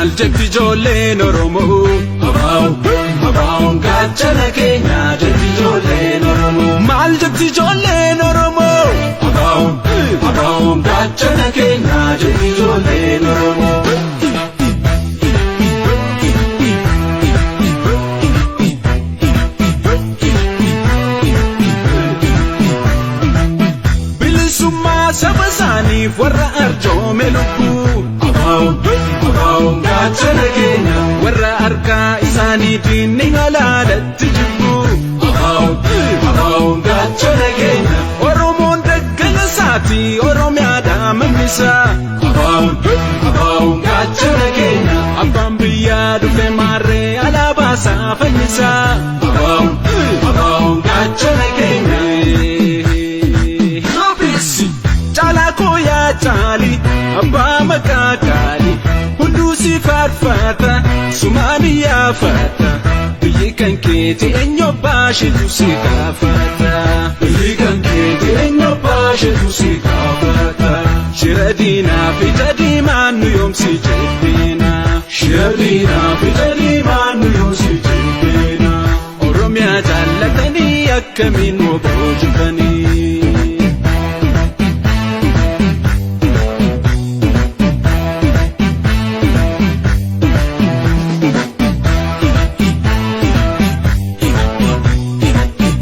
Maljekti ijoolleen Oromoo Abaa'oon gaachana keenya jetti ijoolleen Oromoo. Maljekti ijoolleen Oromoo Abaa'oon gaachana keenya jetti ijoolleen Oromoo. Bilisummaa saba isaaniif warra arjoome lubbuu. Abaa'oon gaachana keenya warra harkaa isaaniitiin ni halaalatti jibbu. Abaa'oon gaachana keenya Oromoon daggala isaati Oromiyaadhaa mammisaa. Abaa'oon gaachana keenya Abbaan biyyaa dhufe maarree alaabaa isaa fannisaa. Abaa'oon gaachana keenya Caalaa koo yaa caali abbaa maqaa gaali hunduu si faarfata sumaan yaafata. Biyyi kan keeti eenyu baashetu si gaafata. Biyyi kan keeti eenyu baashetu si gaafata. Shira diinaa fi jadiimaan nu yoomsi jedheena. Shira diinaa fi jadiimaan nu yoomsi jedheena. Oromiyaa jaallatanii akkamiin nu boojifanii.